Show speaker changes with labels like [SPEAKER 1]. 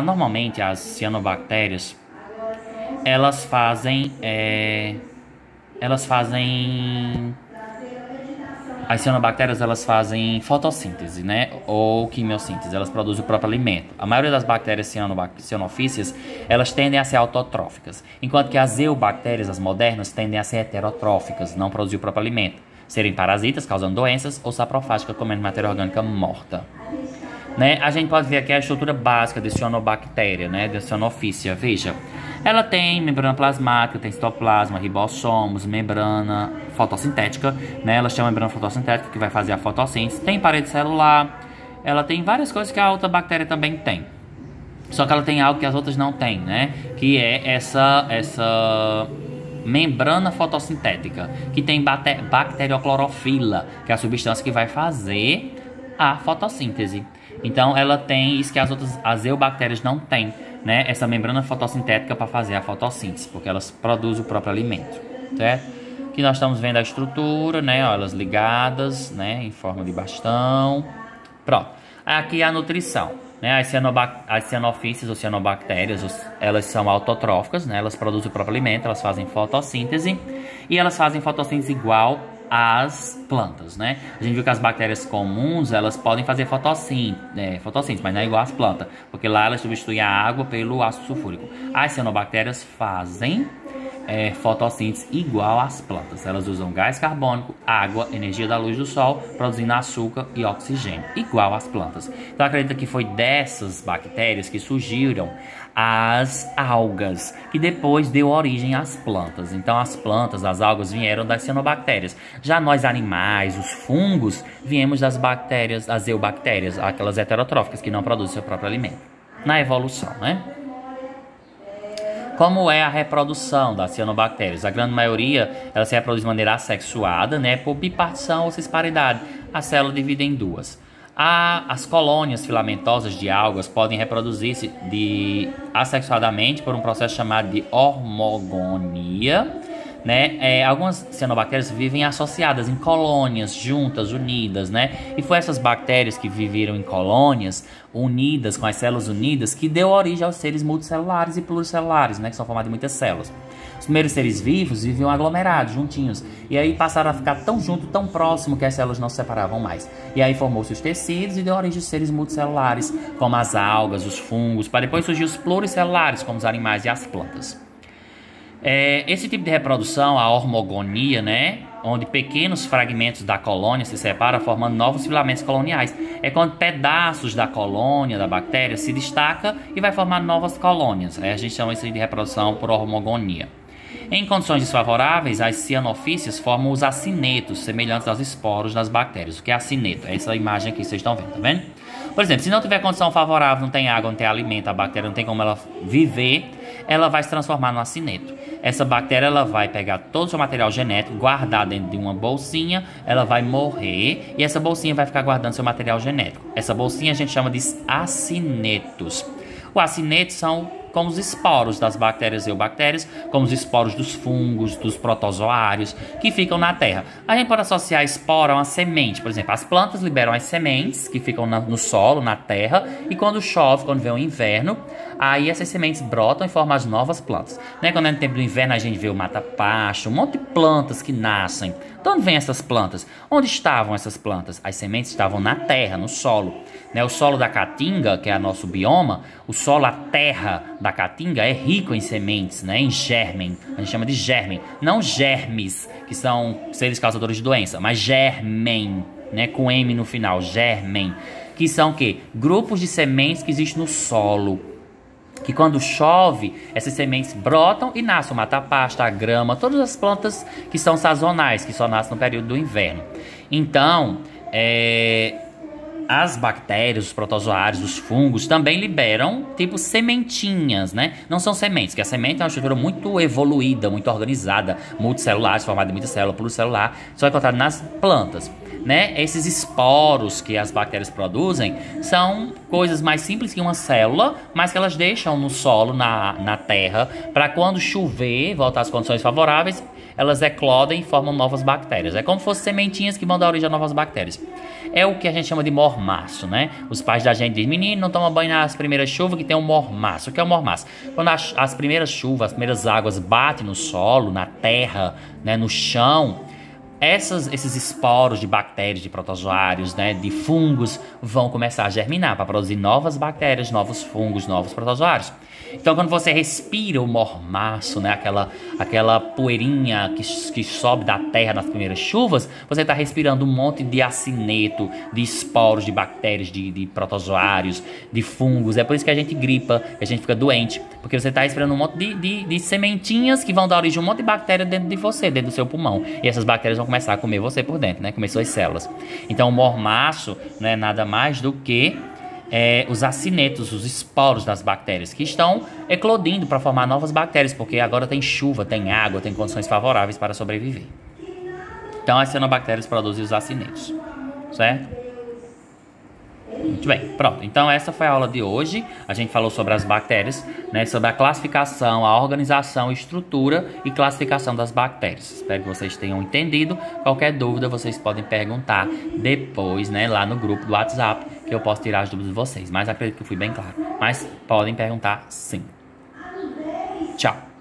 [SPEAKER 1] Normalmente as cianobactérias, elas fazem, elas fazem, as cianobactérias elas fazem fotossíntese, né, ou quimiossíntese, elas produzem o próprio alimento. A maioria das bactérias cianofícias, elas tendem a ser autotróficas, enquanto que as eubactérias, as modernas, tendem a ser heterotróficas, não produzir o próprio alimento, serem parasitas, causando doenças, ou saprofágicas, comendo matéria orgânica morta. Né? A gente pode ver aqui a estrutura básica de cianobactéria, né? De cianofícia. Veja, ela tem membrana plasmática, tem citoplasma, ribossomos, membrana fotossintética, né? Ela chama membrana fotossintética que vai fazer a fotossíntese. Tem parede celular, ela tem várias coisas que a outra bactéria também tem. Só que ela tem algo que as outras não têm, né? Que é essa membrana fotossintética, que tem bacterioclorofila, que é a substância que vai fazer a fotossíntese. Então ela tem isso que as eubactérias não têm, né? Essa membrana fotossintética para fazer a fotossíntese, porque elas produzem o próprio alimento, certo? Aqui nós estamos vendo a estrutura, né? Ó, elas ligadas, né? Em forma de bastão. Pronto. Aqui a nutrição, né? As cianofícias ou cianobactérias, elas são autotróficas, né? Elas produzem o próprio alimento, elas fazem fotossíntese e elas fazem fotossíntese igual as plantas, né? A gente viu que as bactérias comuns, elas podem fazer fotossíntese, mas não é igual às plantas, porque lá elas substituem a água pelo ácido sulfúrico. As cianobactérias fazem fotossíntese igual às plantas. Elas usam gás carbônico, água, energia da luz do sol, produzindo açúcar e oxigênio, igual às plantas. Então acredita que foi dessas bactérias que surgiram as algas, que depois deu origem às plantas. Então as plantas, as algas vieram das cianobactérias. Já nós animais, os fungos, viemos das bactérias, as eubactérias, aquelas heterotróficas que não produzem seu próprio alimento. Na evolução, né? Como é a reprodução das cianobactérias? A grande maioria, ela se reproduz de maneira assexuada, né, por bipartição ou cisparidade. A célula divide em duas. As colônias filamentosas de algas podem reproduzir-se assexuadamente por um processo chamado de hormogonia, né? Algumas cianobactérias vivem associadas em colônias, juntas, unidas, né? E foi essas bactérias que viveram em colônias unidas, com as células unidas, que deu origem aos seres multicelulares e pluricelulares, né? Que são formados de muitas células. Os primeiros seres vivos viviam aglomerados, juntinhos, e aí passaram a ficar tão junto, tão próximo, que as células não se separavam mais. E aí formou-se os tecidos e deu origem aos seres multicelulares, como as algas, os fungos, para depois surgir os pluricelulares, como os animais e as plantas. Esse tipo de reprodução, a hormogonia, né, onde pequenos fragmentos da colônia se separam formando novos filamentos coloniais. É quando pedaços da colônia, da bactéria, se destaca e vai formar novas colônias. A gente chama isso de reprodução por hormogonia. Em condições desfavoráveis, as cianofícias formam os acinetos, semelhantes aos esporos das bactérias. O que é acineto? É essa imagem aqui que vocês estão vendo, tá vendo? Por exemplo, se não tiver condição favorável, não tem água, não tem alimento, a bactéria não tem como ela viver, ela vai se transformar no acineto. Essa bactéria, ela vai pegar todo o seu material genético, guardar dentro de uma bolsinha, ela vai morrer e essa bolsinha vai ficar guardando seu material genético. Essa bolsinha a gente chama de acinetos. Os acinetos são como os esporos das bactérias e eubactérias, como os esporos dos fungos, dos protozoários, que ficam na terra. A gente pode associar esporo a uma semente. Por exemplo, as plantas liberam as sementes que ficam no solo, na terra, e quando chove, quando vem o inverno, aí essas sementes brotam e formam as novas plantas. Né? Quando é no tempo do inverno, a gente vê o mata-pasto, um monte de plantas que nascem. De onde vêm essas plantas? Onde estavam essas plantas? As sementes estavam na terra, no solo. Né? O solo da caatinga, que é o nosso bioma, o solo, a terra da caatinga é rico em sementes, né? Em germen. A gente chama de germen. Não germes, que são seres causadores de doença, mas germen, né? Com M no final, germen. Que são o quê? Grupos de sementes que existem no solo. Que quando chove, essas sementes brotam e nasce o mata-pasto, a grama, todas as plantas que são sazonais, que só nascem no período do inverno. Então, as bactérias, os protozoários, os fungos também liberam tipo sementinhas, né? Não são sementes, porque a semente é uma estrutura muito evoluída, muito organizada, multicelulares, formada de muitas células, pluricelular, só encontrado nas plantas. Né? Esses esporos que as bactérias produzem são coisas mais simples que uma célula, mas que elas deixam no solo, na terra, para quando chover, voltar às condições favoráveis, elas eclodem e formam novas bactérias. É como se fossem sementinhas que vão dar origem a novas bactérias. É o que a gente chama de mormaço, né? Os pais da gente dizem, menino, não toma banho nas primeiras chuvas que tem um mormaço. O que é o mormaço? Quando as primeiras chuvas, as primeiras águas batem no solo, na terra, né, no chão, esses esporos de bactérias, de protozoários, né, de fungos, vão começar a germinar para produzir novas bactérias, novos fungos, novos protozoários. Então, quando você respira o mormaço, né, aquela poeirinha que sobe da terra nas primeiras chuvas, você está respirando um monte de acineto, de esporos, de bactérias, de protozoários, de fungos. É por isso que a gente gripa, que a gente fica doente, porque você está respirando um monte de sementinhas que vão dar origem a um monte de bactéria dentro de você, dentro do seu pulmão. E essas bactérias vão começar a comer você por dentro, né, comer suas células. Então, o mormaço não é nada mais do que os acinetos, os esporos das bactérias que estão eclodindo para formar novas bactérias, porque agora tem chuva, tem água, tem condições favoráveis para sobreviver. Então as cianobactérias produzem os acinetos, certo? Muito bem, pronto. Então essa foi a aula de hoje. A gente falou sobre as bactérias, né, sobre a classificação, a organização, estrutura e classificação das bactérias. Espero que vocês tenham entendido. Qualquer dúvida vocês podem perguntar depois, né, lá no grupo do WhatsApp, que eu posso tirar as dúvidas de vocês. Mas acredito que eu fui bem claro. Mas podem perguntar sim. Tchau.